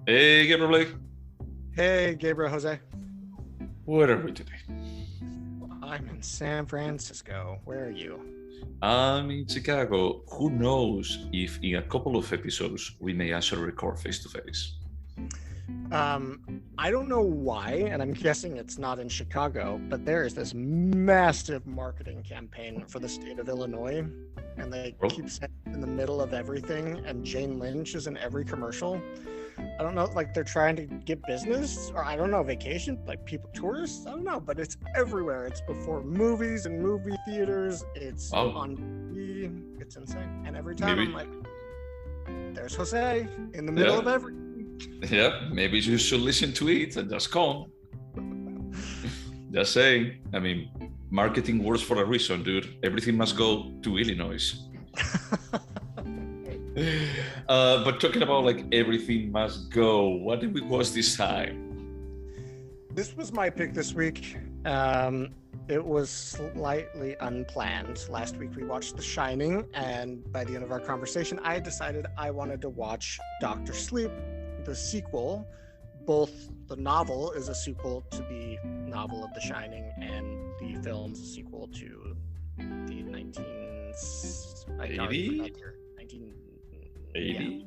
Hey, Gabriel, Hey, Gabriel Jose. where are we today? I'm in San Francisco. Where are you? I'm in Chicago. Who knows if in a couple of episodes we may actually record face to face? I don't know why, and I'm guessing it's not in Chicago, but there is this massive marketing campaign for the state of Illinois, and they Well, keep saying it's in the middle of everything, and Jane Lynch is in every commercial. I don't know, like they're trying to get business, or I don't know, vacation, like people, tourists. I don't know, but it's everywhere. It's before movies and movie theaters. It's oh, on TV. It's insane. And every time I'm maybe, like, there's Jose in the middle yeah, of everything. yeah, maybe you should listen to it and just come. Just saying. I mean, marketing works for a reason, dude. Everything must go to Illinois. But talking about like everything must go, what did we watch this time? This was my pick this week. It was slightly unplanned. Last week we watched The Shining, and by the end of our conversation, I decided I wanted to watch Doctor Sleep, the sequel. Both the novel is a sequel to the novel of The Shining, and the film's a sequel to the 19... I already 80? forgot the year. 19... 80? Yeah.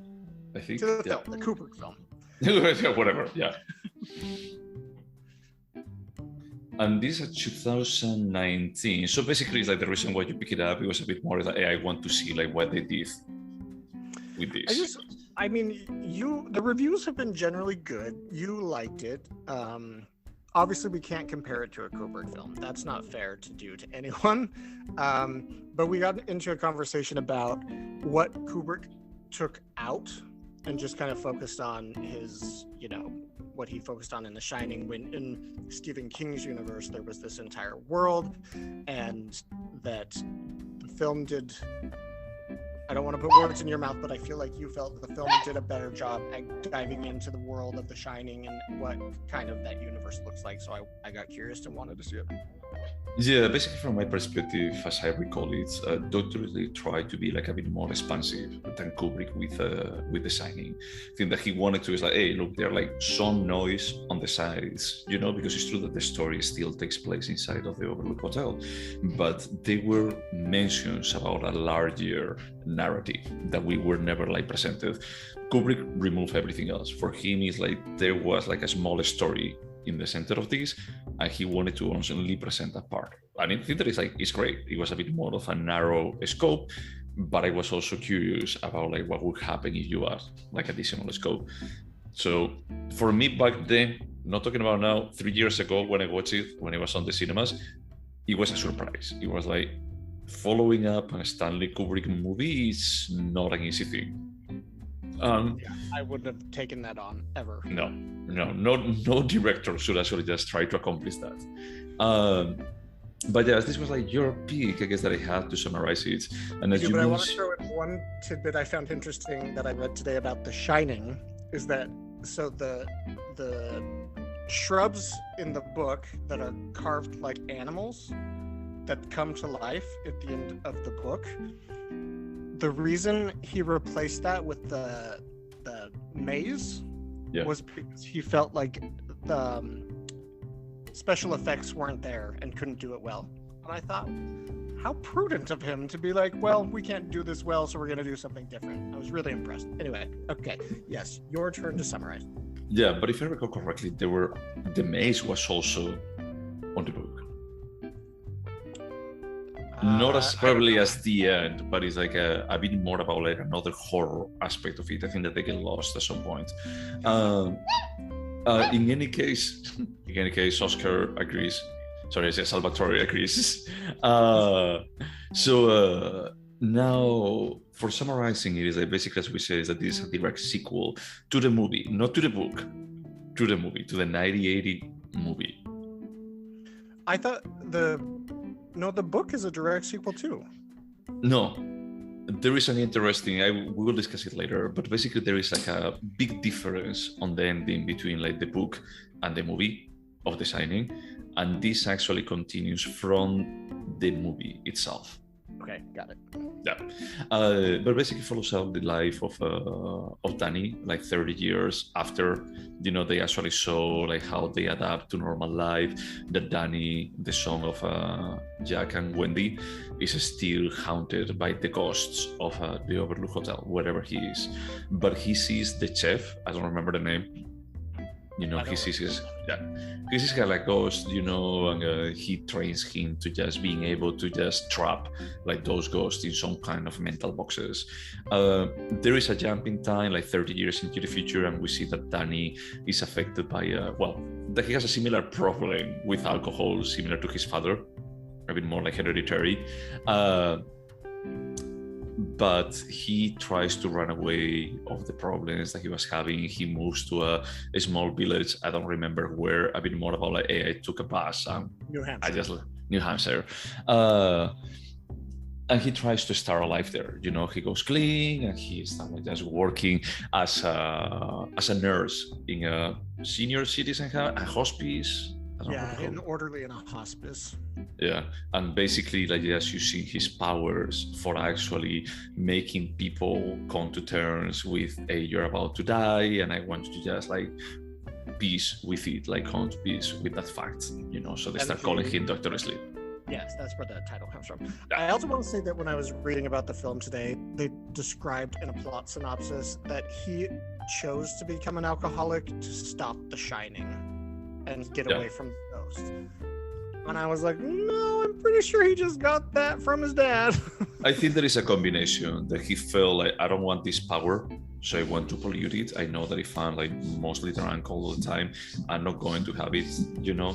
I think. To the Yeah. film, the Kubrick film. Yeah, whatever, yeah. And this is 2019. So basically, it's like the reason why you pick it up, it was a bit more like, hey, I want to see like what they did with this. The reviews have been generally good. You liked it. Obviously, we can't compare it to a Kubrick film. That's not fair to do to anyone. But we got into a conversation about what Kubrick took out and just kind of focused on his, what he focused on in The Shining, when in Stephen King's universe, there was this entire world, and that the film did, I don't want to put words in your mouth, but I feel like you felt the film did a better job at diving into the world of The Shining and what kind of that universe looks like. So I got curious and wanted to see it. Yeah, basically from my perspective, as I recall it, Doctor Lee tried to be like a bit more expansive than Kubrick with The Shining. I think that he wanted to is like, hey, look, there are like some noise on the sides, because it's true that the story still takes place inside of the Overlook Hotel, but there were mentions about a larger narrative that we were never like presented. Kubrick removed everything else. For him, it's like there was like a small story in the center of this, and he wanted to only present that part. And I think that it's great. It was a bit more of a narrow scope, but I was also curious about like what would happen if you add like additional scope. So for me back then, not talking about now, 3 years ago when I watched it, when it was on the cinemas, it was a surprise. It was like following up a Stanley Kubrick movie is not an easy thing. I wouldn't have taken that on ever. No director should actually just try to accomplish that. But yes, this was like your pick, I guess, that I had to summarize it. And as I want to throw in one tidbit I found interesting that I read today about The Shining, is that so the shrubs in the book that are carved like animals that come to life at the end of the book, the reason he replaced that with the maze was because he felt like the special effects weren't there and couldn't do it well. And I thought, how prudent of him to be like, well, we can't do this well, so we're going to do something different. I was really impressed. Anyway, okay, yes, your turn to summarize. Yeah, but if I recall correctly, the maze was also on the book. Not as probably as the end, but it's like a bit more about like another horror aspect of it. I think that they get lost at some point. In any case, Oscar agrees. Sorry, I said Salvatore agrees. Now, for summarizing it, is like basically, as we say, is that this is a direct sequel to the movie, not to the book, to the movie, to the 1980 movie. I thought the book is a direct sequel too. No, there is an interesting, we will discuss it later, but basically there is like a big difference on the ending between like the book and the movie of The Shining, and this actually continues from the movie itself. Okay, got it. Yeah, but basically follows out the life of Danny, like 30 years after, they actually saw like how they adapt to normal life. That Danny, the son of Jack and Wendy, is still haunted by the ghosts of the Overlook Hotel, wherever he is. But he sees the chef. I don't remember the name. He sees his guy like ghost, and he trains him to just being able to just trap like those ghosts in some kind of mental boxes. There is a jump in time, like 30 years into the future, and we see that Danny is affected by that he has a similar problem with alcohol, similar to his father, a bit more like hereditary. But he tries to run away of the problems that he was having. He moves to a small village. I don't remember where. A bit more about like, hey, I took a bus. New Hampshire. New Hampshire. And he tries to start a life there. He goes clean, and he starts like just working as a nurse in a senior citizen hospice. An orderly in a hospice. Yeah, and basically like just using his powers for actually making people come to terms with, hey, you're about to die, and I want you to just like peace with it, like come to peace with that fact, so they start calling him Dr. Sleep. Yes, that's where that title comes from. Yeah. I also want to say that when I was reading about the film today, they described in a plot synopsis that he chose to become an alcoholic to stop The Shining and get away from the ghost. And I was like, no, I'm pretty sure he just got that from his dad. I think there is a combination that he felt like, I don't want this power, so I want to pollute it. I know that if I'm like mostly drunk all the time, I'm not going to have it,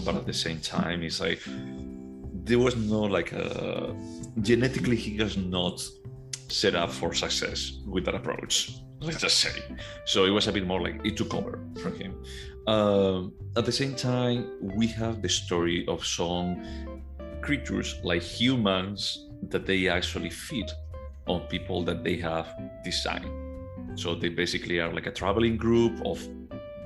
but at the same time, it's like, there was no like genetically, he was not set up for success with that approach, let's just say. So it was a bit more like it took over from him. At the same time, we have the story of some creatures like humans that they actually feed on people that they have designed. So they basically are like a traveling group of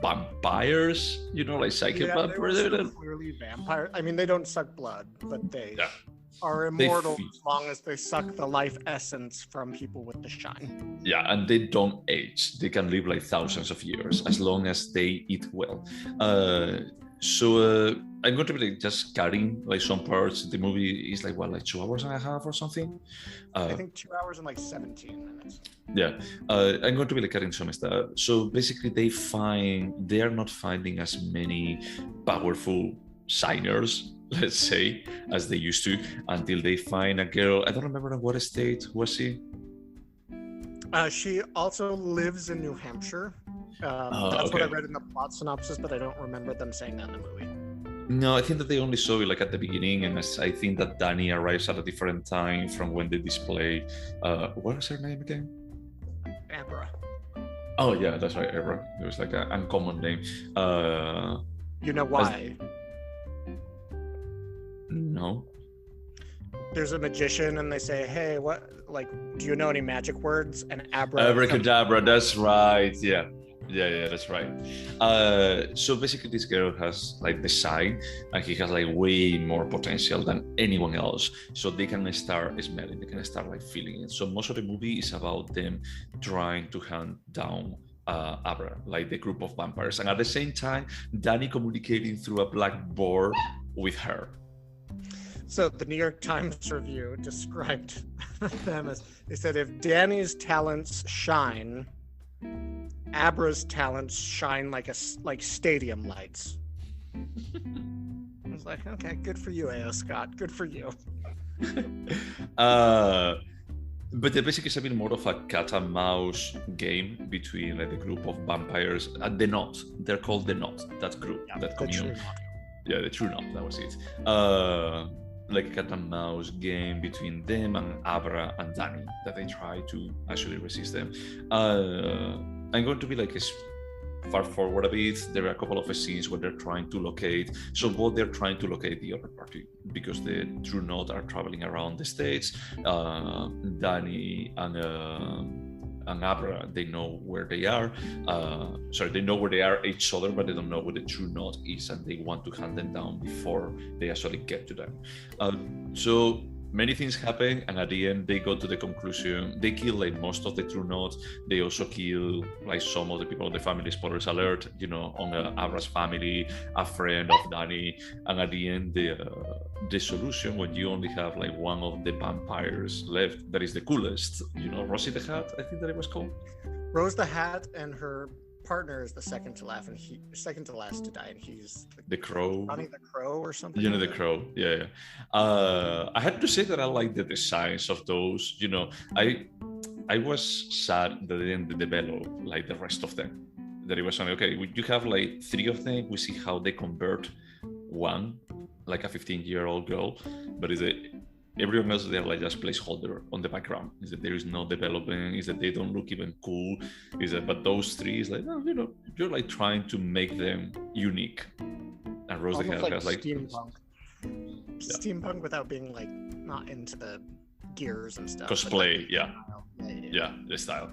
vampires, like psychic vampires. They're clearly vampires. I mean, they don't suck blood, but they are immortal as long as they suck the life essence from people with the shine. Yeah, and they don't age. They can live like thousands of years as long as they eat well. So I'm going to be like just cutting like some parts. The movie is like 2 hours and a half or something. I think 2 hours and like 17 minutes. Yeah, I'm going to be like cutting some stuff. So basically, they are not finding as many powerful signers, let's say, as they used to, until they find a girl. I don't remember in what state was she. She also lives in New Hampshire. That's what I read in the plot synopsis, but I don't remember them saying that in the movie. No, I think that they only saw it like at the beginning, and I think that Danny arrives at a different time from when they display. What was her name again? Abra. Oh yeah, that's right, Abra. It was like an uncommon name. You know why? No. There's a magician, and they say, "Hey, do you know any magic words?" And Abracadabra. That's right. Yeah, that's right. So basically, this girl has like the sign, and he has like way more potential than anyone else. So they can start smelling, they can start like feeling it. So most of the movie is about them trying to hunt down Abra, like the group of vampires, and at the same time, Danny communicating through a blackboard with her. So the New York Times review described them as, they said, if Danny's talents shine, Abra's talents shine like stadium lights. I was like, okay, good for you, A.O. Scott. Good for you. But basically it's a bit more of a cat and mouse game between like the group of vampires and the Knot. They're called the Knot, that group, that community. Yeah, the True Knot, that was it. Like a cat and mouse game between them and Abra and Danny that they try to actually resist them. I'm going to be like far forward a bit. There are a couple of scenes where they're trying to locate. So both they're trying to locate the other party because the True Knot are traveling around the States. Danny and Abra, they know where they are. They know where they are each other, but they don't know where the True Knot is, and they want to hunt them down before they actually get to them. So many things happen, and at the end they go to the conclusion they kill like most of the true notes. They also kill like some of the people of the family, spoilers alert, on Abra's family, a friend of Danny. And at the end the solution, when you only have like one of the vampires left that is the coolest, Rosie the Hat, I think that it was called. Rose the Hat, and her partner is the second to last to die, and he's the crow. Ronnie the Crow or something. The crow, yeah. I had to say that I like the designs of those. I was sad that they didn't develop like the rest of them. That it was only okay. You have like 3 of them. We see how they convert one, like a 15-year-old girl, but everyone else, they're like just placeholder on the background. Is that there is no development, is that they don't look even cool, but those 3 is like, you're like trying to make them unique. And Rose has like steampunk. Steampunk without being like not into the gears and stuff. Cosplay, yeah, the style.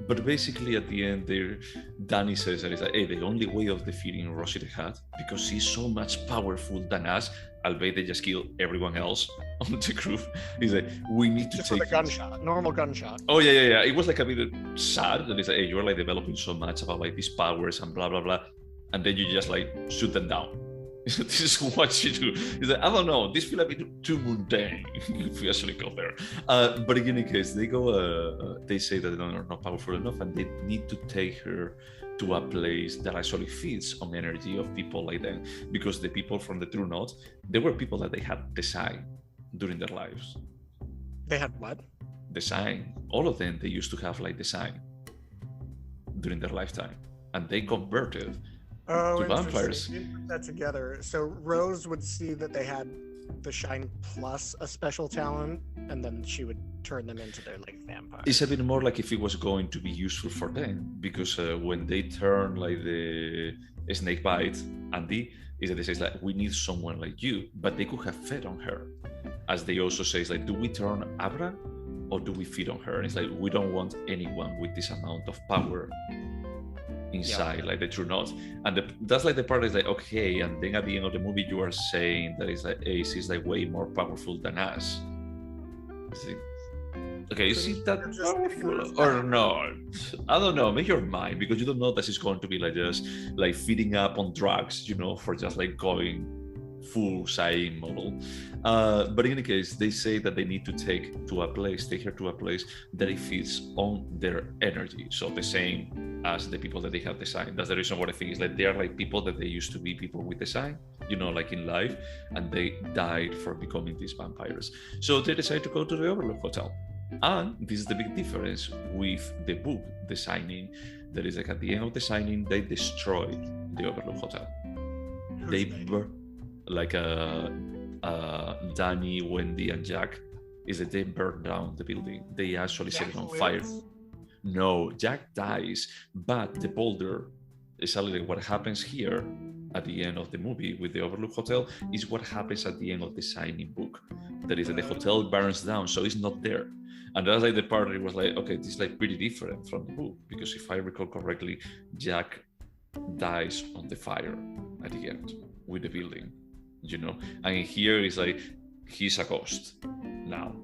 But basically at the end there, Danny says that it's like, hey, the only way of defeating Rosie the Hat, because she's so much powerful than us, albeit they just kill everyone else on the crew, is like, we need to just take with a gunshot, normal gunshot. Oh yeah. It was like a bit sad that it's like, hey, you're like developing so much about like these powers and blah blah blah, and then you just like shoot them down. This is what you do. It's like, I don't know, this feels a bit too mundane if we actually go there. But in any case, they go. They say that they're not powerful enough, and they need to take her to a place that actually feeds on energy of people like them. Because the people from the True North, they were people that they had design during their lives. They had what? Design. All of them, they used to have like design during their lifetime, and they converted. To vampires. You put that together. So Rose would see that they had the shine plus a special talent, and then she would turn them into their like vampires. It's a bit more like if it was going to be useful for them, because when they turn like the snake bite Andy, is that they say like, we need someone like you, but they could have fed on her, as they also say like, do we turn Abra or do we feed on her? And it's like, we don't want anyone with this amount of power inside, like the True North. And that's like the part is like, okay, and then at the end of the movie you are saying that it's like Ace is like way more powerful than us. Okay, is it that powerful or not? I don't know, make your mind, because you don't know that it's going to be like just like feeding up on drugs, for just like going full Saiyan model. But in any case, they say that they need to take her to a place that it feeds on their energy. So the same as the people that they have designed. That's the reason what I think is like they are like people that they used to be people with design, like in life, and they died for becoming these vampires. So they decide to go to the Overlook Hotel. And this is the big difference with the book, The Signing. That is like at the end of The Signing, they destroyed the Overlook Hotel. They burn like Danny, Wendy, and Jack, is that they burned down the building. They actually set it on fire. No, Jack dies, but the boulder, exactly what happens here at the end of the movie with the Overlook Hotel is what happens at the end of The Signing book. That is that the hotel burns down, so it's not there. And that's like the part that it was like, okay, this is like pretty different from the book, because if I recall correctly, Jack dies on the fire at the end with the building, and here is like he's a ghost now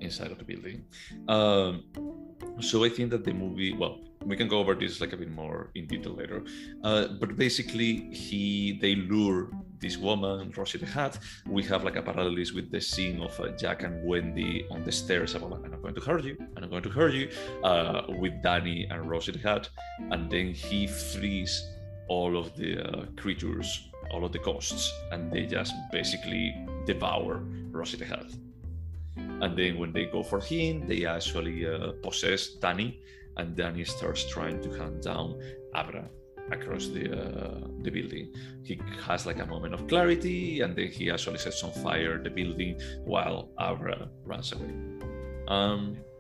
inside of the building. So I think that the movie, well, we can go over this like a bit more in detail later, but basically they lure this woman, Rosie the Hat. We have like a parallelism with the scene of Jack and Wendy on the stairs about like, I'm not going to hurt you, with Danny and Rosie the Hat, and then he frees all of the creatures, all of the ghosts, and they just basically devour Rosie the Hat. And then when they go for him, they actually possess Danny, and Danny starts trying to hunt down Abra across the building. He has like a moment of clarity, and then he actually sets on fire the building while Abra runs away.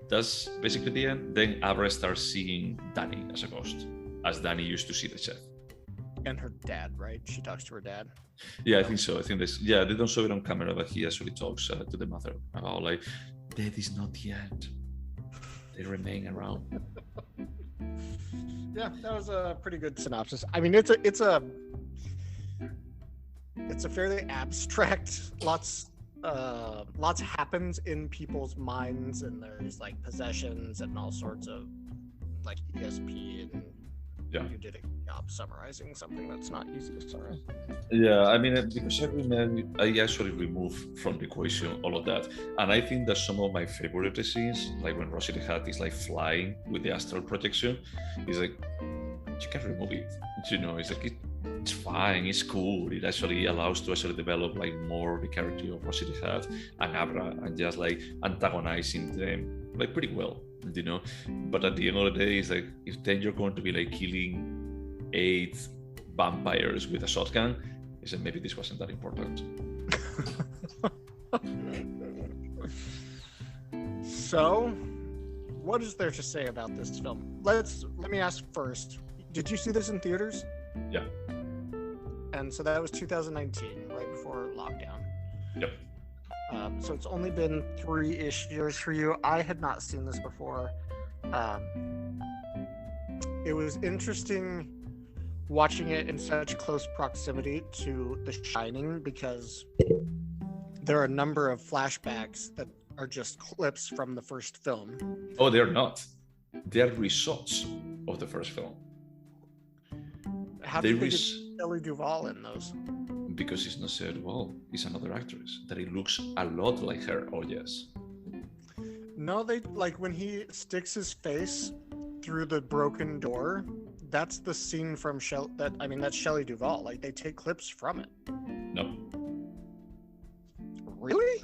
That's basically the end. Then Abra starts seeing Danny as a ghost, as Danny used to see the chef. And her dad, right? She talks to her dad. Yeah, I think so. I think this. Yeah, they don't show it on camera, but he actually talks to the mother about like, death is not the end. They remain around. Yeah, that was a pretty good synopsis. I mean, it's a fairly abstract, lots lots happens in people's minds, and there's like possessions and all sorts of like ESP, and you did a good job summarizing something that's not easy to summarize. Yeah, I mean, because I actually removed from the equation all of that, and I think that some of my favorite of the scenes, like when Rosie the Hat is like flying with the astral projection, is like you can remove it. You know, it's like it's fine, it's cool. It actually allows to actually develop like more the character of Rosie the Hat and Abra, and just like antagonizing them like pretty well. You know, but at the end of the day, it's like if then you're going to be like killing 8 vampires with a shotgun, it's like maybe this wasn't that important. So, what is there to say about this film? Let me ask first. Did you see this in theaters? Yeah. And so that was 2019, right before lockdown. Yep. So it's only been 3-ish years for you. I had not seen this before. It was interesting watching it in such close proximity to The Shining, because there are a number of flashbacks that are just clips from the first film. Oh, they're not. They're results of the first film. How do you think it's Shelley Duvall in those? Because it's not said, well, it's another actress, that it looks a lot like her. Oh, yes. No, they like when he sticks his face through the broken door. That's the scene from that's Shelley Duvall. Like they take clips from it. No. Really?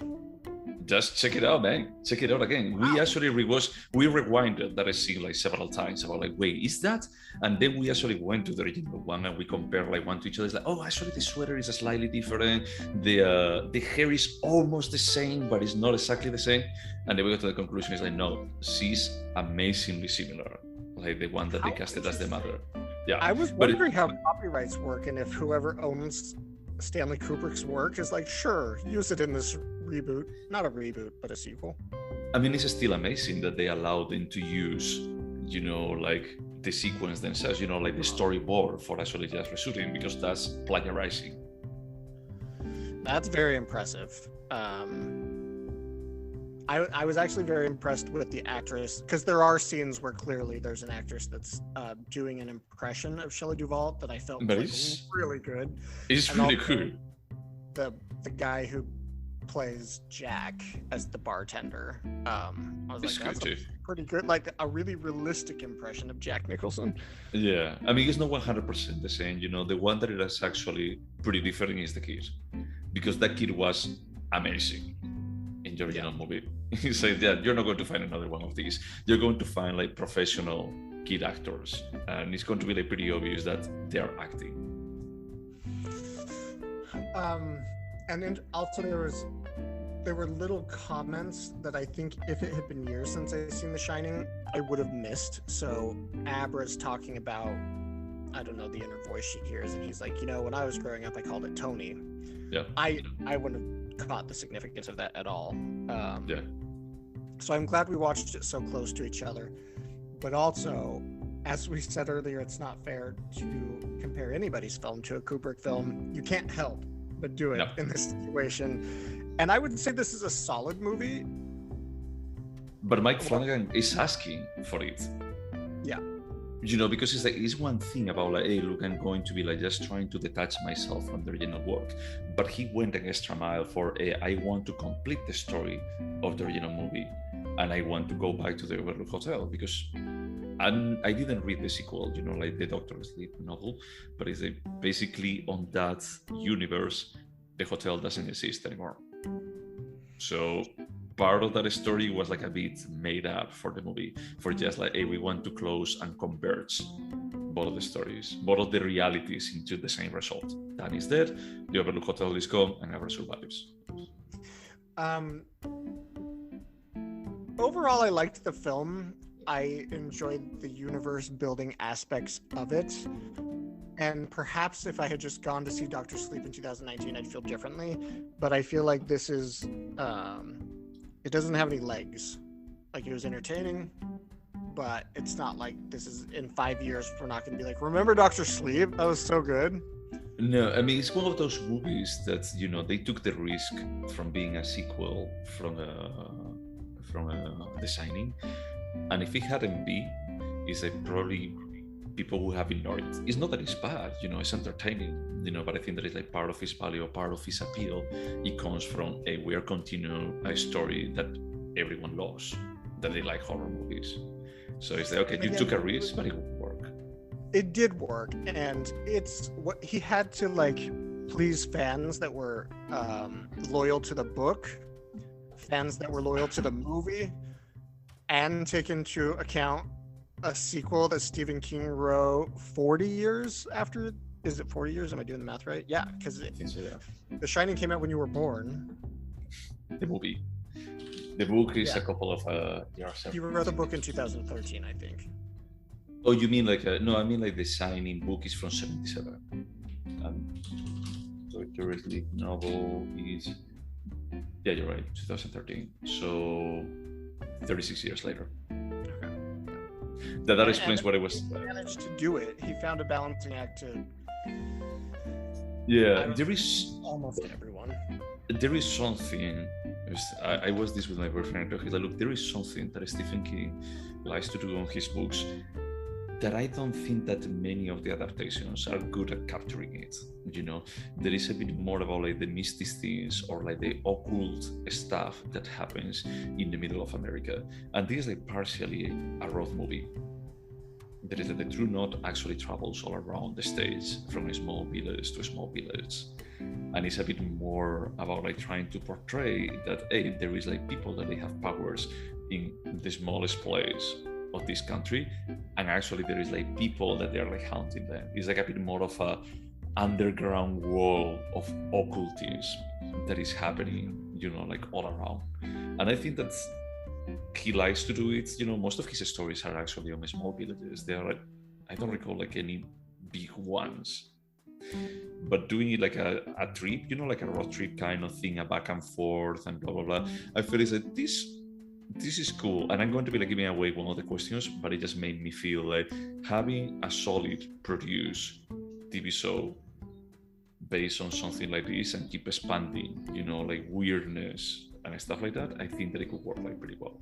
Just check it out, man. Check it out again. Wow. We actually rewinded that scene like several times about like, wait, is that? And then we actually went to the original one and we compared like one to each other. It's like, oh, actually the sweater is slightly different. The hair is almost the same, but it's not exactly the same. And then we got to the conclusion, it's like, no, she's amazingly similar. Like the one that they casted as the mother. Yeah. I was wondering how copyrights work, and if whoever owns Stanley Kubrick's work is like, sure, use it in this reboot. Not a reboot, but a sequel. I mean, it's still amazing that they allowed them to use, you know, like the sequence themselves, you know, like the storyboard for actually just reshooting, because that's plagiarizing. That's very impressive. I was actually very impressed with the actress, because there are scenes where clearly there's an actress that's doing an impression of Shelley Duvall that I felt was really good. It's really cool. The guy who plays Jack as the bartender, I was like, that's pretty good, like a really realistic impression of Jack Nicholson. Yeah, I mean, it's not 100% the same. You know, the one that is actually pretty different is the kid, because that kid was amazing in the original movie. He said, yeah, you're not going to find another one of these. You're going to find like professional kid actors, and it's going to be like pretty obvious that they are acting. And then also there were little comments that I think if it had been years since I've seen The Shining, I would have missed. So Abra's talking about, I don't know, the inner voice she hears, and he's like, you know, when I was growing up, I called it Tony. Yeah. I wouldn't have caught the significance of that at all. Yeah. So I'm glad we watched it so close to each other. But also, as we said earlier, it's not fair to compare anybody's film to a Kubrick film. You can't help but do it in this situation. And I would say this is a solid movie. But Mike Flanagan is asking for it. Yeah. You know, because it's like, it's one thing about like, hey, look, I'm going to be like just trying to detach myself from the original work. But he went an extra mile for, I want to complete the story of the original movie. And I want to go back to the Overlook Hotel, because I didn't read the sequel, you know, like the Doctor Sleep novel, but it's like basically on that universe, the hotel doesn't exist anymore. So part of that story was like a bit made up for the movie, for just like, hey, we want to close and converge both of the stories, both of the realities into the same result. Dan is dead, the Overlook Hotel is gone, and Abra survives. Overall, I liked the film. I enjoyed the universe building aspects of it. And perhaps if I had just gone to see Dr. Sleep in 2019, I'd feel differently. But I feel like this is, it doesn't have any legs. Like, it was entertaining, but it's not like this is in 5 years, we're not going to be like, remember Dr. Sleep? That was so good. No, I mean it's one of those movies that they took the risk from being a sequel from The Shining, and if it hadn't been, it's like probably people who have ignored it. It's not that it's bad, it's entertaining, but I think that it's like part of its value, part of its appeal. It comes from we are continuing a story that everyone loves, that they like horror movies. So it's like, okay, you took a risk, but it would work. It did work, and it's what he had to please fans that were loyal to the book, fans that were loyal to the movie, and take into account a sequel that Stephen King wrote 40 years after. Is it 40 years? Am I doing the math right? Yeah, because The Shining came out when you were born. The movie. The book is a couple of years. You wrote the book in 2013, I think. Oh, you mean no, I mean The Shining book is from 77. So currently novel is, yeah, you're right, 2013. So 36 years later. Okay. That explains what it was. He managed to do it. He found a balancing act to. Yeah, there is almost everyone. There is something. I was this with my boyfriend. He's like, look, there is something that Stephen King likes to do on his books that I don't think that many of the adaptations are good at capturing it. There is a bit more about the mystic things or the occult stuff that happens in the middle of America. And this is partially a road movie. There is the True Knot actually travels all around the States from a small village to a small village. And it's a bit more about trying to portray that, hey, there is people that they have powers in the smallest place of this country, and actually there is people that they are hunting them. It's a bit more of a underground world of occultism that is happening, all around. And I think that he likes to do it. Most of his stories are actually on small villages. They are I don't recall any big ones, but doing it a trip, a road trip kind of thing, a back and forth and blah blah blah. I feel it's this is cool, and I'm going to be giving away one of the questions, but it just made me feel like having a solid produced TV show based on something like this and keep expanding, weirdness and stuff like that. I think that it could work pretty well.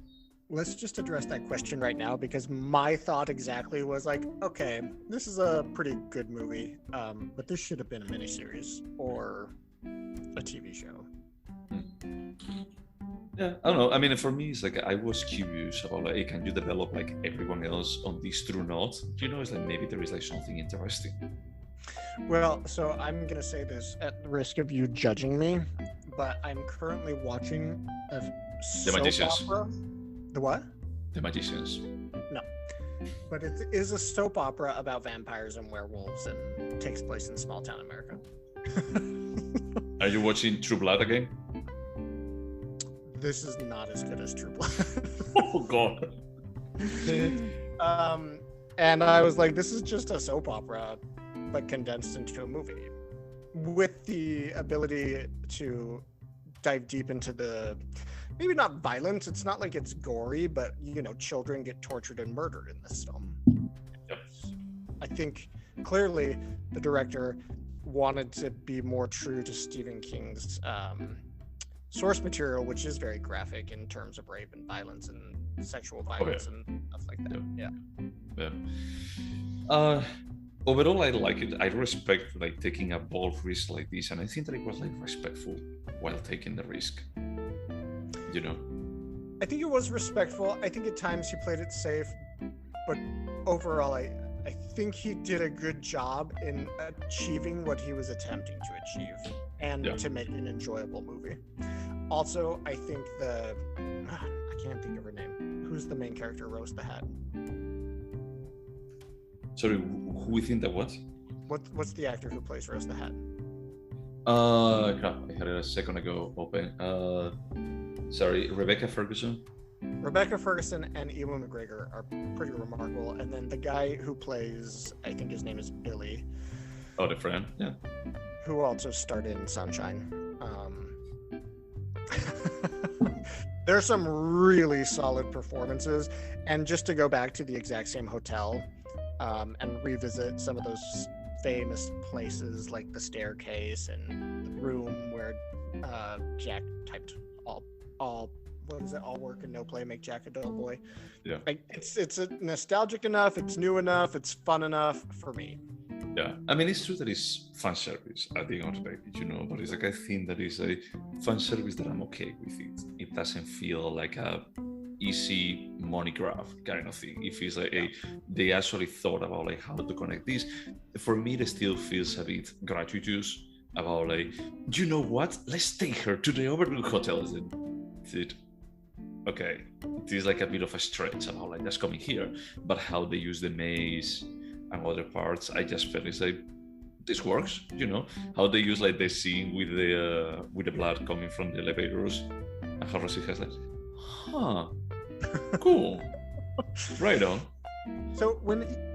Let's just address that question right now, because my thought exactly was okay, this is a pretty good movie, but this should have been a miniseries or a TV show. Yeah, I don't know. I mean, for me, it's I was curious about hey, can you develop everyone else on this True Knot? It's maybe there is something interesting. Well, so I'm gonna say this at the risk of you judging me, but I'm currently watching a The Magicians. soap opera. The what? The Magicians. No, but it is a soap opera about vampires and werewolves and takes place in small town America. Are you watching True Blood again? This is not as good as True Blood. Oh God. And I was like, this is just a soap opera, but condensed into a movie, with the ability to dive deep into the, maybe not violence. It's not it's gory, but children get tortured and murdered in this film. Yep. I think clearly the director wanted to be more true to Stephen King's source material, which is very graphic in terms of rape and violence and sexual violence and stuff like that. Yeah. Overall, I like it. I respect taking a bold risk like this, and I think that it was respectful while taking the risk. I think it was respectful. I think at times he played it safe, but overall, I think he did a good job in achieving what he was attempting to achieve, and to make an enjoyable movie. Also, I think I can't think of her name. Who's the main character, Rose the Hat? Sorry, who within that what? What's the actor who plays Rose the Hat? Crap, I had it a second ago open. Sorry, Rebecca Ferguson. Rebecca Ferguson and Ewan McGregor are pretty remarkable. And then the guy who plays, I think his name is Billy. Oh, the friend, yeah. Who also starred in Sunshine. There's some really solid performances. And just to go back to the exact same hotel and revisit some of those famous places like the staircase and the room where Jack typed all what is it? All work and no play make Jack a dull boy. Yeah. Like it's nostalgic enough, it's new enough, it's fun enough for me. Yeah, I mean, it's true that it's fan service at the end of the day, but it's like I think that is a fan service that I'm okay with it. It doesn't feel like a easy money grab kind of thing. It feels like they actually thought about like how to connect this. For me, it still feels a bit gratuitous about like, you know what? Let's take her to the Overlook Hotel. Okay, it is like a bit of a stretch about like that's coming here, but how they use the maze and other parts, I just felt it's like this works, how they use like the scene with the blood coming from the elevators, and how Rosie has like, cool, right on. So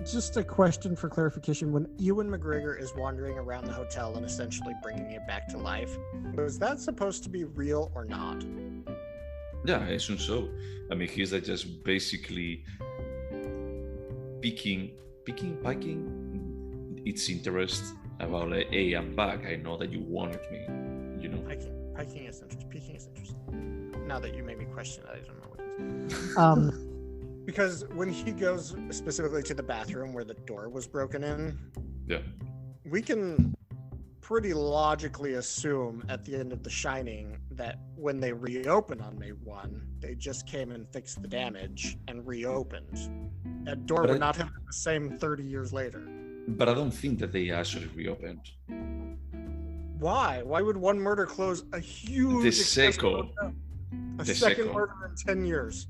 just a question for clarification, when Ewan McGregor is wandering around the hotel and essentially bringing it back to life, was that supposed to be real or not? Yeah, I assume so. I mean, he's like just basically piquing its interest about like, hey, I'm back. I know that you wanted me, Piquing is interesting. Now that you made me question it, I don't know what it is. Because when he goes specifically to the bathroom where the door was broken in, yeah, we can pretty logically assume at the end of The Shining that when they reopened on May 1, they just came and fixed the damage and reopened. That door would not have been the same 30 years later. But I don't think that they actually reopened. Why? Why would one murder close a huge... The second murder in 10 years.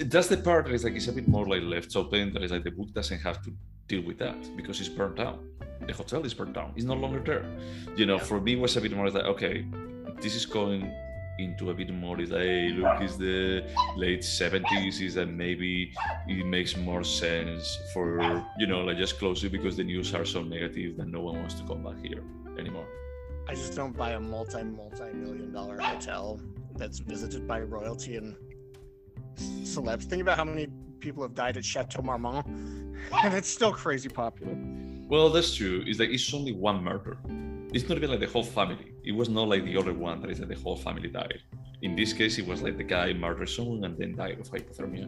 That's the part that is like, it's a bit more like left open. That is like the book doesn't have to deal with that because it's burnt down. The hotel is burnt down. It's no longer there. For me, it was a bit more like, okay, this is going into a bit more is like, hey, look, it's the late 70s, is that maybe it makes more sense for, like just close it because the news are so negative that no one wants to come back here anymore. I just don't buy a multi-million-dollar hotel that's visited by royalty and celebs. Think about how many people have died at Chateau Marmont, and it's still crazy popular. Well, that's true. It's like it's only one murder. It's not even like the whole family. It was not like the other one that is like the whole family died. In this case, it was like the guy murdered someone and then died of hypothermia.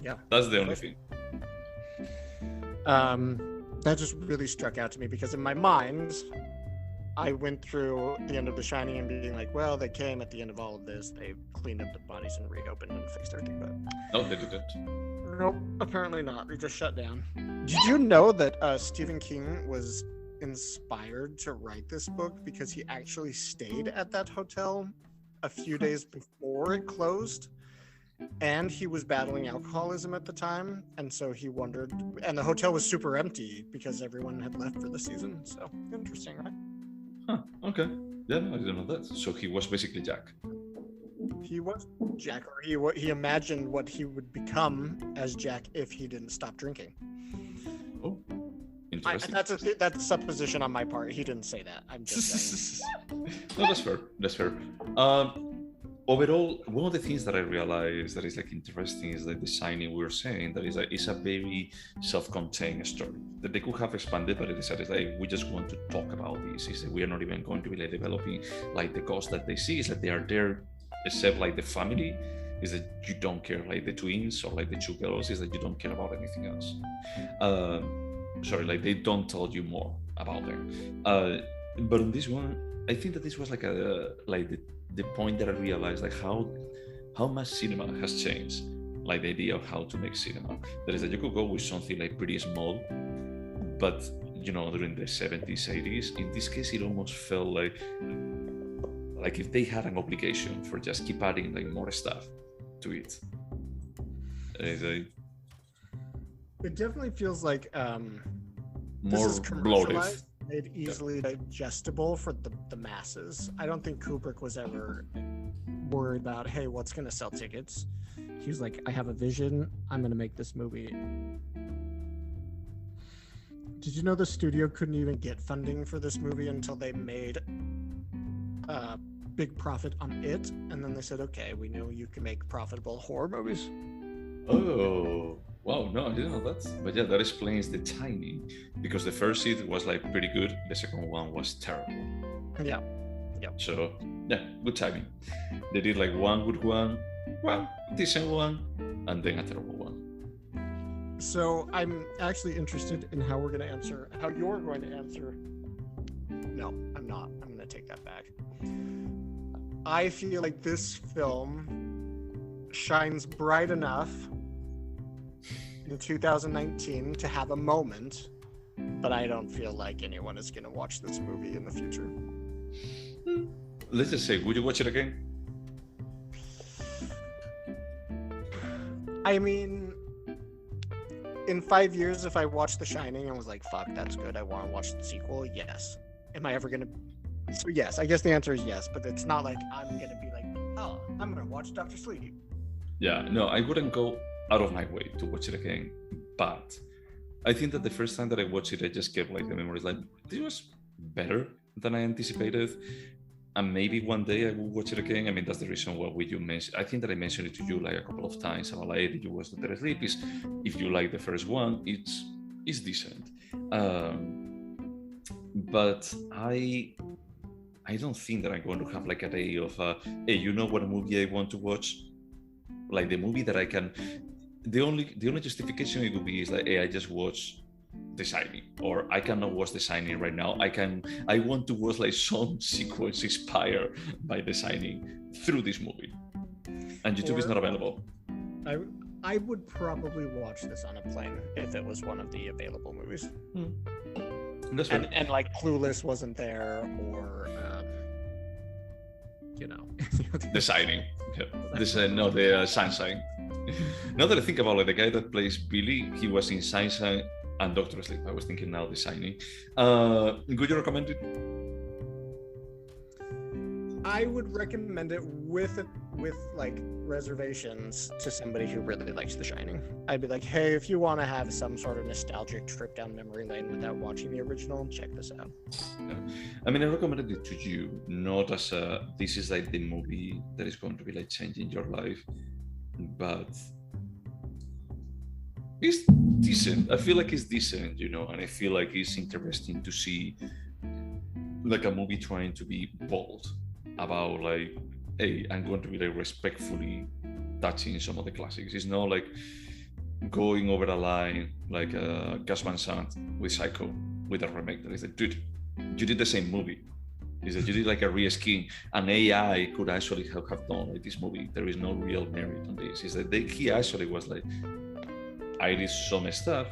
Yeah. That's the only thing. That just really struck out to me because in my mind, I went through the end of The Shining and being like, well, they came at the end of all of this. They cleaned up the bodies and reopened and fixed everything. But no, they didn't. Nope, apparently not. They just shut down. Did you know that Stephen King was inspired to write this book because he actually stayed at that hotel a few days before it closed, and he was battling alcoholism at the time, and so he wondered, and the hotel was super empty because everyone had left for the season. So interesting, right? Okay. Yeah, I didn't know that. So he was basically Jack. He was Jack, or he imagined what he would become as Jack if he didn't stop drinking. Oh, interesting. That's a supposition on my part. He didn't say that. I'm just saying. No, that's fair. Overall, one of the things that I realized that is like interesting is like the signing we were saying that is like it's a very self-contained story that they could have expanded, but it decided like we just want to talk about this. Is that we are not even going to be like developing like the ghosts that they see. Is that they are there, except like the family. Is that you don't care like the twins or like the two girls. Is that you don't care about anything else. Like they don't tell you more about them. But in this one, I think that this was like the point that I realized like how much cinema has changed, like the idea of how to make cinema. That is that you could go with something like pretty small, but during the 70s, 80s, in this case, it almost felt like if they had an obligation for just keep adding like more stuff to it. It definitely feels like more this is bloated. Made easily digestible for the masses. I don't think Kubrick was ever worried about, hey, what's going to sell tickets? He was like, I have a vision. I'm going to make this movie. Did you know the studio couldn't even get funding for this movie until they made a big profit on it? And then they said, okay, we know you can make profitable horror movies. Oh, Wow, no, I didn't know that. But yeah, that explains the timing, because the first seed was like pretty good, the second one was terrible. Yeah. So yeah, good timing. They did like one good one, decent one, and then a terrible one. So I'm actually interested in how you're going to answer. No, I'm not. I'm going to take that back. I feel like this film shines bright enough in 2019 to have a moment, but I don't feel like anyone is going to watch this movie in the future. Let's just say, would you watch it again? I mean, in 5 years, if I watched The Shining and was like, fuck, that's good, I want to watch the sequel, yes. Am I ever going to? So yes, I guess the answer is yes, but it's not like I'm going to be like, oh, I'm going to watch Dr. Sleep. Yeah, no, I wouldn't go out of my way to watch it again, but I think that the first time that I watched it, I just kept like the memories like, this was better than I anticipated. And maybe one day I will watch it again. I mean, that's the reason why you mentioned. I think that I mentioned it to you like a couple of times about like, did you watch Dr. Sleep? Is if you like the first one, it's decent. But I don't think that I'm going to have like a day of hey, you know what movie I want to watch? Like the movie that I can. The only justification it would be is like, hey, I just watched The Shining, or I cannot watch The Shining right now. I want to watch like some sequence inspired by The Shining through this movie, and YouTube is not available. I would probably watch this on a plane if it was one of the available movies. That's right. And like Clueless wasn't there, or The Shining. The Sunshine. Now that I think about it, the guy that plays Billy, he was in Sunshine and Dr. Sleep. I was thinking now The Shining. Would you recommend it? I would recommend it with like reservations to somebody who really likes The Shining. I'd be like, hey, if you want to have some sort of nostalgic trip down memory lane without watching the original, check this out. Yeah. I mean, I recommended it to you, not as this is like the movie that is going to be like changing your life, but it's decent. I feel like it's decent, and I feel like it's interesting to see like a movie trying to be bold about like, hey, I'm going to be like respectfully touching some of the classics. It's not like going over the line like Gus Van Sant with Psycho with a remake that is like, dude, you did the same movie. Is that you did like a re-skin, and AI could actually have done like this movie. There is no real merit on this. Is that he actually was like, I did some stuff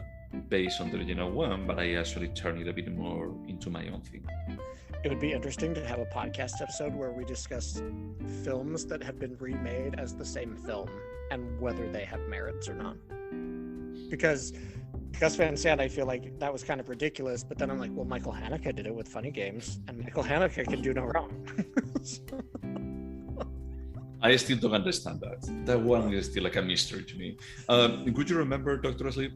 based on the original one, but I actually turned it a bit more into my own thing. It would be interesting to have a podcast episode where we discuss films that have been remade as the same film and whether they have merits or not. Because Gus Van Sant, I feel like that was kind of ridiculous, but then I'm like, well, Michael Haneke did it with Funny Games, and Michael Haneke can do no wrong. I still don't understand that. That one is still like a mystery to me. Could you remember Dr. Sleep?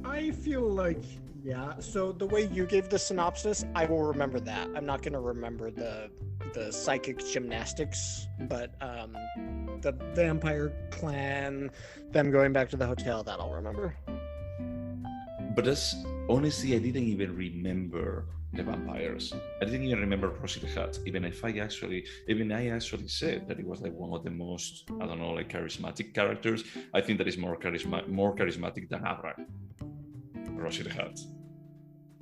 I feel like, yeah. So the way you gave the synopsis, I will remember that. I'm not going to remember the psychic gymnastics, but the vampire clan, them going back to the hotel, that I'll remember. But that's honestly, I didn't even remember the vampires. I didn't even remember Rosie the Hat. Even I actually said that it was like one of the most, I don't know, like charismatic characters. I think that is more charismatic than Abra, Rosie the Hat.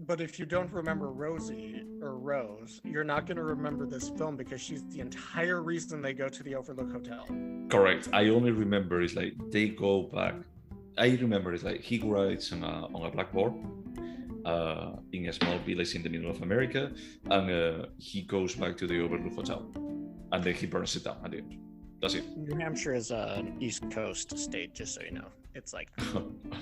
But if you don't remember Rosie or Rose, you're not going to remember this film because she's the entire reason they go to the Overlook Hotel. Correct. I only remember it's like they go back. I remember it's like he writes on a blackboard in a small village in the middle of America, and he goes back to the Overlook Hotel, and then he burns it down at the end. That's it. New Hampshire is an East Coast state, just so you know. It's like...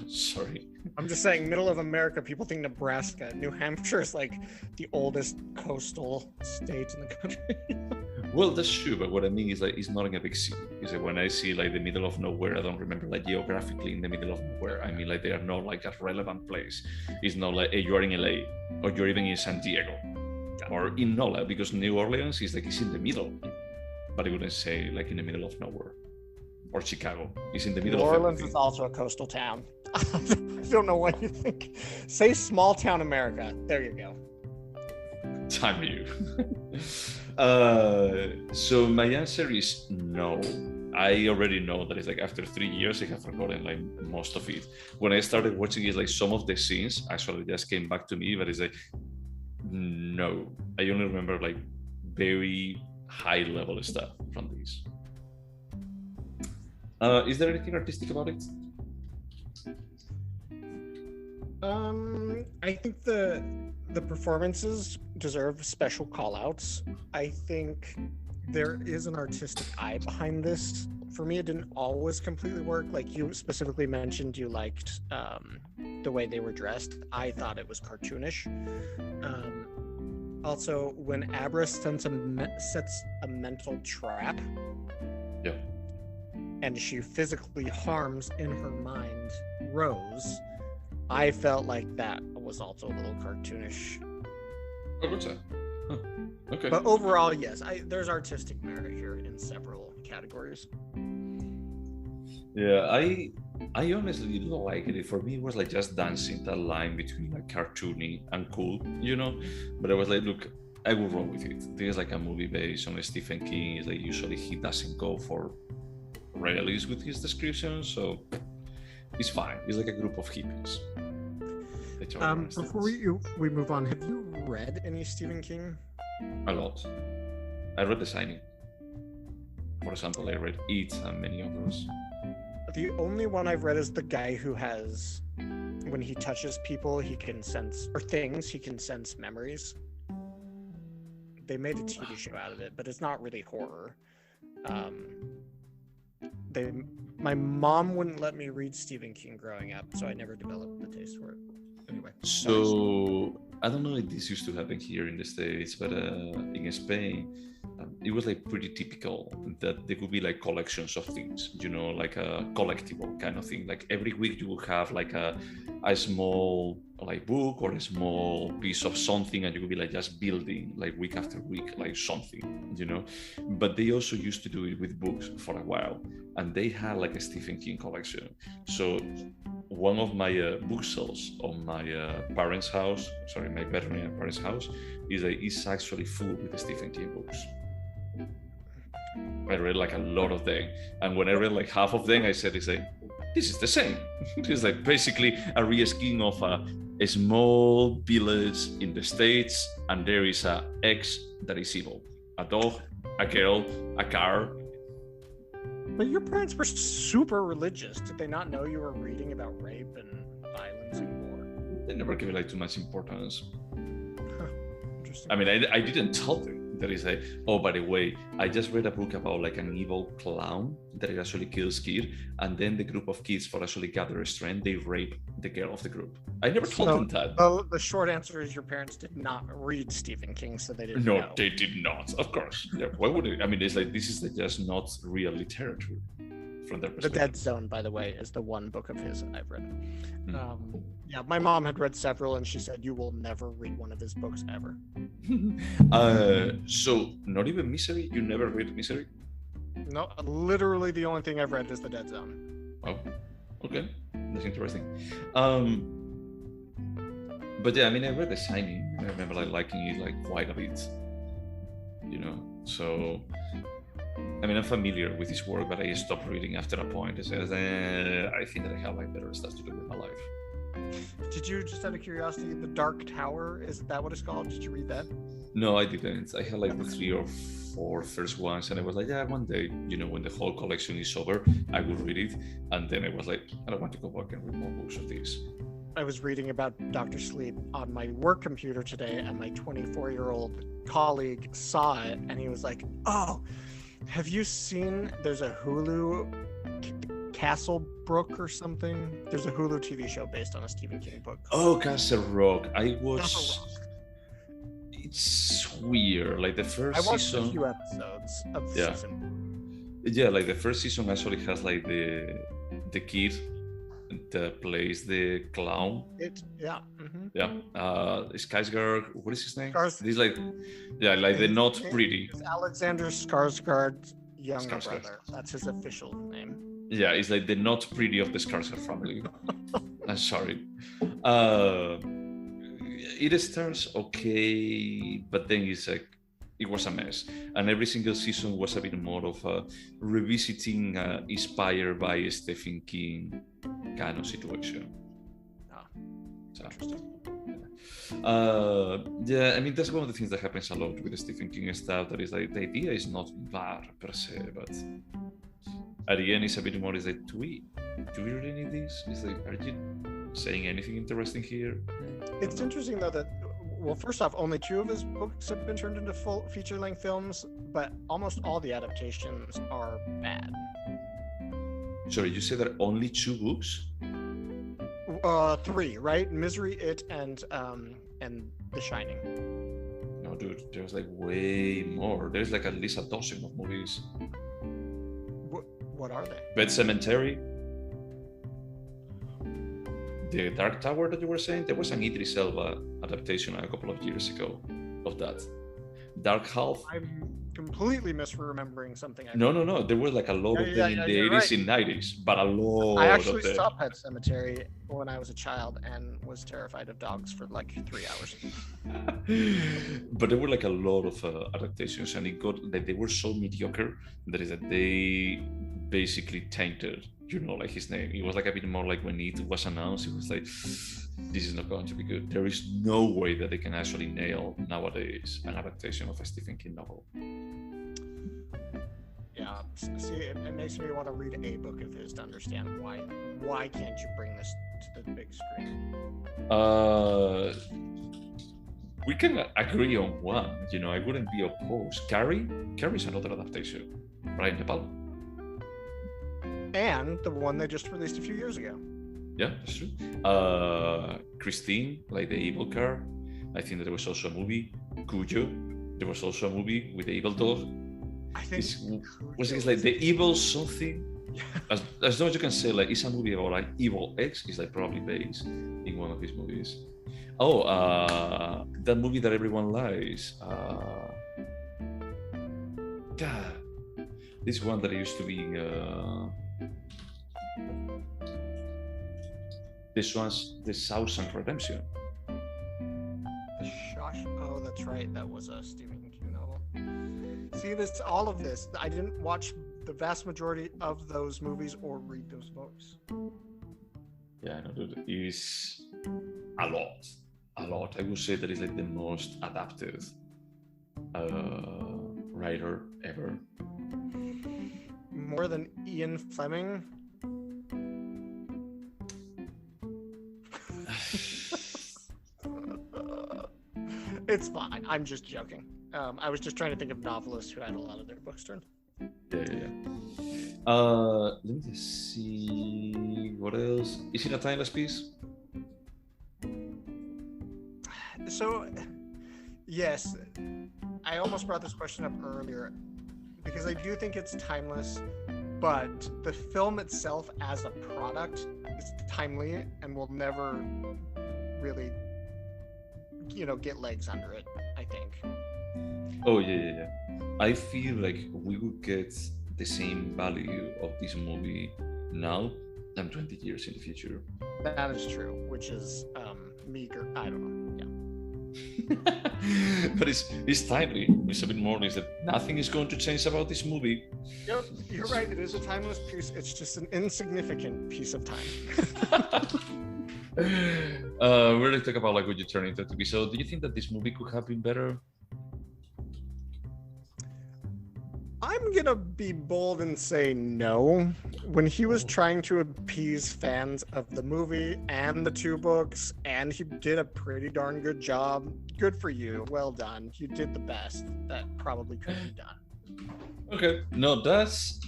Sorry. I'm just saying, middle of America, people think Nebraska. New Hampshire is like the oldest coastal state in the country. Well, that's true, but what I mean is like it's not in a big city. Is that when I see like the middle of nowhere, I don't remember like geographically in the middle of nowhere. I mean like they are not like a relevant place. It's not like, hey, you are in LA or you're even in San Diego or in NOLA, because New Orleans is like it's in the middle, but I wouldn't say like in the middle of nowhere. or Chicago. It's in the New middle of Orleans everything. is also a coastal town. I don't know what you think. Say small town America. There you go. Time you. So my answer is no. I already know that it's like after 3 years, I have forgotten like most of it. When I started watching it, like some of the scenes actually just came back to me, but it's like, no. I only remember like very high level stuff from this. Is there anything artistic about it? I think the performances deserve special call-outs. I think there is an artistic eye behind this. For me, it didn't always completely work. Like you specifically mentioned, you liked the way they were dressed. I thought it was cartoonish. Also, when Abra sets a mental trap, Yeah. and she physically harms in her mind Rose, I felt like that was also a little cartoonish. Oh, what's that? Huh. Okay. But overall, yes, there's artistic merit here in several categories. Yeah, I honestly didn't like it. For me, it was like just dancing that line between like cartoony and cool, you know. But I was like, look, I will roll with it. This is like a movie based on Stephen King. It's like usually he doesn't go for realism with his descriptions, so it's fine. It's like a group of hippies. Before we move on, have you read any Stephen King? A lot. I read The Shining. For example, I read It and many others. The only one I've read is the guy who has, when he touches people, he can sense, or things, he can sense memories. They made a TV show out of it, but it's not really horror. My mom wouldn't let me read Stephen King growing up, so I never developed the taste for it. Anyway. So I don't know if this used to happen here in the States, but in Spain, it was like pretty typical that there would be like collections of things, you know, like a collectible kind of thing. Like every week you would have like a small like book or a small piece of something, and you would be like just building like week after week like something, you know. But they also used to do it with books for a while, and they had like a Stephen King collection. So one of my bookshelves on my parents' house, my veterinary parents' house, is actually full with the Stephen King books. I read like a lot of them, and when I read like half of them, I said, this is the same. It's like basically a re-skin of a small village in the States, and there is a X that is evil, a dog, a girl, a car. But your parents were super religious. Did they not know you were reading about rape and violence and war? They never gave it like too much importance. Huh. Interesting. I mean, I didn't tell them. That is like, oh, by the way, I just read a book about like an evil clown that actually kills kids, and then the group of kids, for actually gather strength, they rape the girl of the group. I never told them that. Well, the short answer is your parents did not read Stephen King, so they didn't know. No, they did not. Of course. Yeah, why would it? I mean, it's like this is just not real literature from their perspective. The Dead Zone, by the way, is the one book of his I've read. Yeah, my mom had read several, and she said you will never read one of his books ever. So not even Misery? You never read Misery? No, literally the only thing I've read is The Dead Zone. Oh, okay, that's interesting. But yeah, I mean, I read The Shining. I remember like liking it like quite a bit, you know. So I mean, I'm familiar with his work, but I stopped reading after a point. It says, I think that I have like better stuff to do with my life. Did you, just out of curiosity, The Dark Tower, is that what it's called? Did you read that? No, I didn't. I had like the 3 or 4 first ones, and I was like, yeah, one day, you know, when the whole collection is over, I will read it. And then I was like, I don't want to go back and read more books of this. I was reading about Dr. Sleep on my work computer today, and my 24-year-old colleague saw it, and he was like, oh, have you seen, there's a Hulu, Castle Brook or something? There's a Hulu TV show based on a Stephen King book. Oh, Castle Rock. Castle Rock. It's weird. Like the first season. I watched a few episodes of the season. Yeah, like the first season actually has like the kid that plays the clown. Yeah. Skarsgård. What is his name? Skarsgård. He's like, yeah, like the not pretty. Alexander Skarsgård. younger Skarsgård. brother. That's his official name. Yeah, it's like the not pretty of the Skarsgård family. I'm sorry. It starts okay, but then it's like it was a mess, and every single season was a bit more of a revisiting, inspired by Stephen King kind of situation. So, Interesting. yeah, I mean that's one of the things that happens a lot with the Stephen King stuff. That is like the idea is not bad per se, but at the end it's a bit more. Is like, do we really need this? Is like, are you saying anything interesting here? It's interesting though that, well, first off, only 2 of his books have been turned into full feature-length films, but almost all the adaptations are bad. Sorry, you said that only 2 books? 3, right? Misery, It, and The Shining. No, dude, there's like way more. There's like at least a dozen of movies. What are they? Pet Cemetery, The Dark Tower that you were saying. There was an Idris Elba adaptation a couple of years ago of that. Dark Half. I'm completely misremembering something. No. There was like a lot of them in the 80s and 90s, but a lot. I actually of them. saw Pet Cemetery when I was a child and was terrified of dogs for like 3 hours. But there were like a lot of adaptations, and it got that they were so mediocre that is that they basically tainted, like his name. It was like a bit more like when it was announced, it was like, this is not going to be good. There is no way that they can actually nail nowadays an adaptation of a Stephen King novel. Yeah, see, it makes me want to read a book of his to understand why can't you bring this to the big screen? We can agree on one. I wouldn't be opposed. Carrie's another adaptation. Brian De Palma. And the one they just released a few years ago. Yeah, that's true. Christine, like the evil car. I think that there was also a movie. Cujo. There was also a movie with the evil dog. I think it's like the evil something. As long as you can say, like, it's a movie about like evil X. It's like probably based in one of his movies. Oh, that movie that everyone likes. God, this one that used to be. This one's The Shawshank Redemption. Oh, that's right. That was a Stephen King novel. See, all of this. I didn't watch the vast majority of those movies or read those books. Yeah, no, dude, it's a lot. I would say that it's like the most adapted writer ever. More than Ian Fleming. It's fine. I'm just joking. I was just trying to think of novelists who had a lot of their books turned. Yeah. Let me just see what else. Is it a timeless piece? So, yes, I almost brought this question up earlier because I do think it's timeless, but the film itself as a product is timely and will never really, get legs under it, I think. Oh, yeah. I feel like we would get the same value of this movie now than 20 years in the future. That is true, which is meager. I don't know. Yeah. But it's timely. It's a bit more is that nothing is going to change about this movie. Yep, you're right. It is a timeless piece. It's just an insignificant piece of time. We're going to talk about like what you turn into TV. So do you think that this movie could have been better? I'm gonna be bold and say no. When he was trying to appease fans of the movie and the 2 books, and he did a pretty darn good job. Good for you. Well done. You did the best that probably could be done. Okay. No, that's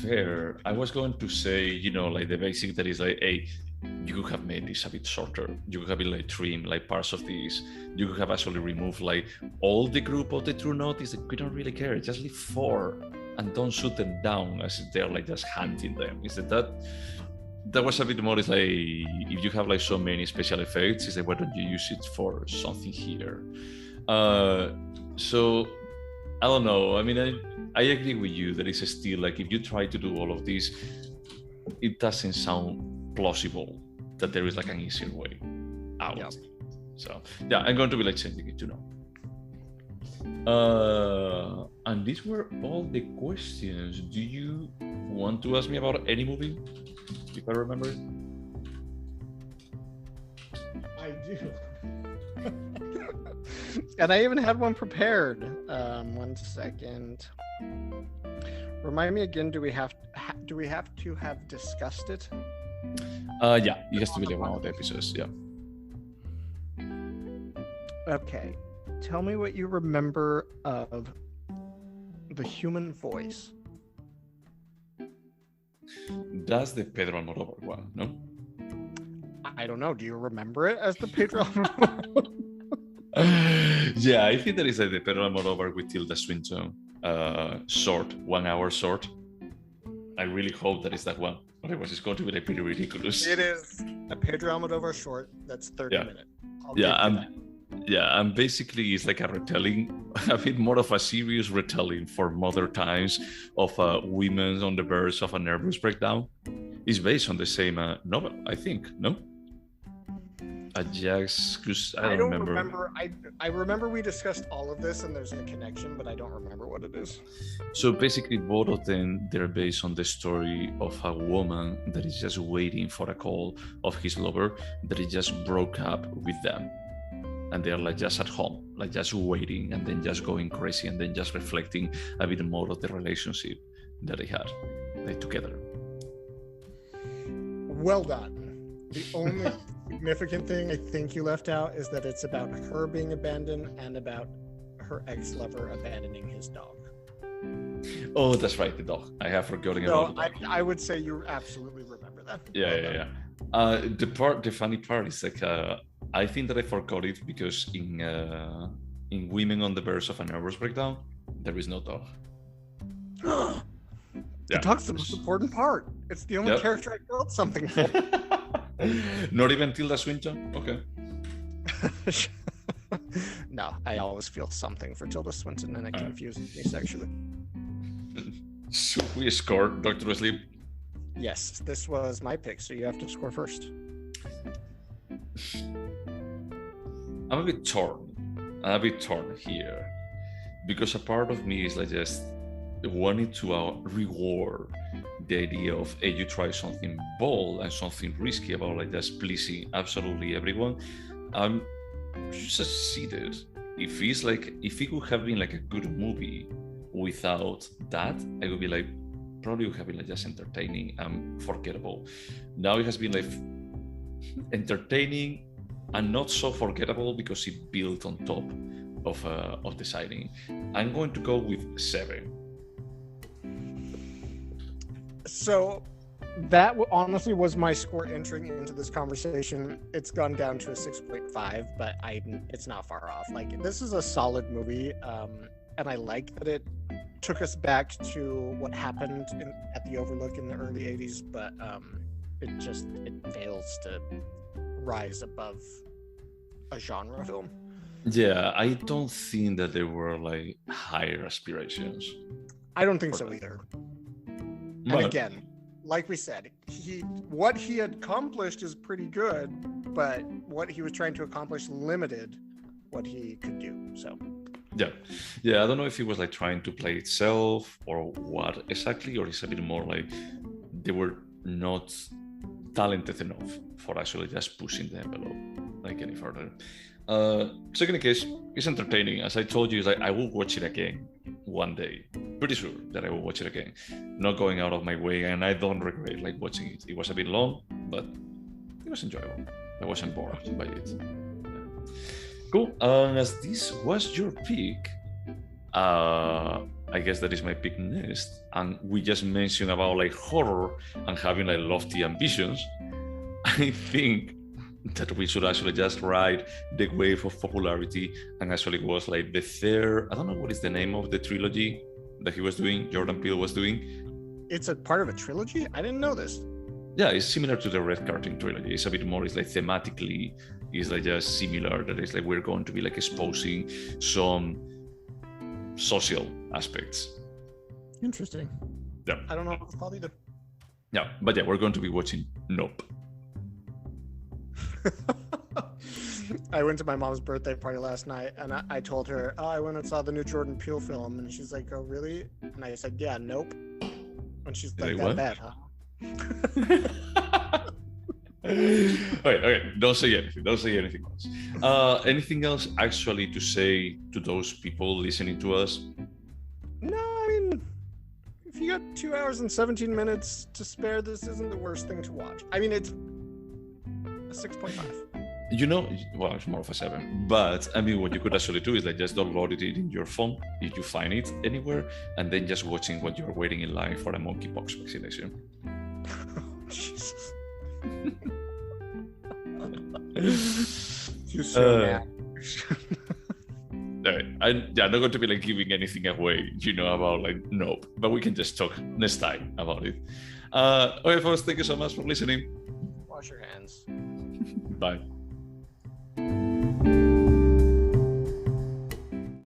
fair. I was going to say, like the basic that is like, hey, you could have made this a bit shorter. You could have been like trim like parts of this. You could have actually removed like all the group of the True Notice that we don't really care. Just leave 4 and don't shoot them down as they're like just hunting them. Is that was a bit more? It's like if you have like so many special effects, it's like why don't you use it for something here? So I don't know. I mean, I agree with you that it's still like if you try to do all of this, it doesn't sound plausible that there is like an easier way out. Yeah. So yeah, I'm going to be like changing it to no. And these were all the questions. Do you want to ask me about any movie, if I remember it? I do. And I even had one prepared. 1 second. Remind me again. Do we have to have discussed it? Yeah, it has to be like one of the episodes. Yeah. Okay. Tell me what you remember of the human voice. That's the Pedro Almodovar one, no? I don't know. Do you remember it as the Pedro? Yeah, I think that is like the Pedro Almodovar with Tilda Swinton short, 1 hour short. I really hope that is that one. Otherwise, it's going to be like pretty ridiculous. It is a Pedro Almodovar short that's 30 minutes. And basically it's like a retelling, a bit more of a serious retelling for modern times of women on the verge of a nervous breakdown. It's based on the same novel, I think, no? I don't remember. I remember we discussed all of this and there's a connection, but I don't remember what it is. So basically both of them, they're based on the story of a woman that is just waiting for a call of his lover that he just broke up with them. And they're like just at home, like just waiting and then just going crazy and then just reflecting a bit more of the relationship that they had like, together. Well done. The only significant thing I think you left out is that it's about her being abandoned and about her ex-lover abandoning his dog. Oh, that's right, the dog. I have forgotten about the dog. I would say you absolutely remember that. Yeah. The funny part is like I think that I forgot it because in Women on the Verge of a Nervous Breakdown, there is no dog. The dog's the most important part. It's the only character I felt something for. Not even Tilda Swinton? Okay. No, I always feel something for Tilda Swinton and it confuses me sexually. Should we score, Dr. Sleep? Yes, this was my pick, so you have to score first. I'm a bit torn here because a part of me is like just wanting to reward the idea of hey, you try something bold and something risky about like just pleasing absolutely everyone. Succeeded. If it could have been like a good movie without that, I would be like probably would have been like just entertaining and forgettable. Now it has been like entertaining and not so forgettable because it built on top of the signing. I'm going to go with 7. So that honestly was my score entering into this conversation. It's gone down to a 6.5, but it's not far off. Like, this is a solid movie, and I like that it took us back to what happened at the Overlook in the early 80s, but it fails to rise above a genre film. Yeah, I don't think that there were like higher aspirations. I don't think so either. And again, like we said, what he had accomplished is pretty good, but what he was trying to accomplish limited what he could do. So yeah, I don't know if he was like trying to play itself or what exactly, or it's a bit more like they were not talented enough for actually just pushing the envelope like any further. Second case, it's entertaining. As I told you, like I will watch it again one day. Pretty sure that I will watch it again. Not going out of my way, and I don't regret like watching it. It was a bit long, but it was enjoyable. I wasn't bored by it. Cool. As this was your pick, I guess that is my pick next. And we just mentioned about like horror and having like lofty ambitions. I think that we should actually just ride the wave of popularity, and actually was like the third, I don't know what is the name of the trilogy that he was doing, Jordan Peele was doing. It's a part of a trilogy? I didn't know this. Yeah, it's similar to the Red Curtain trilogy. It's a bit more, it's like thematically, it's like just similar, that it's like we're going to be like exposing some social aspects Interesting. Yeah. I don't know what it's called either. Yeah, but yeah, we're going to be watching Nope. I went to my mom's birthday party last night, and I told her, "Oh, I went and saw the new Jordan Peele film," and she's like, "Oh, really?" And I said, "Yeah, Nope." And she's like, "That what? bad, huh?" Okay, don't say anything. Don't say anything else. Anything else actually to say to those people listening to us? No, I mean, if you got 2 hours and 17 minutes to spare, this isn't the worst thing to watch. I mean, it's a 6.5. You know, well, it's more of a 7. But I mean, what you could actually do is like just download it in your phone if you find it anywhere, and then just watching what you're waiting in line for a monkeypox vaccination. Jesus. You're so mad. I'm not going to be like giving anything away, about like Nope, but we can just talk next time about it. Okay, folks, thank you so much for listening. Wash your hands. Bye.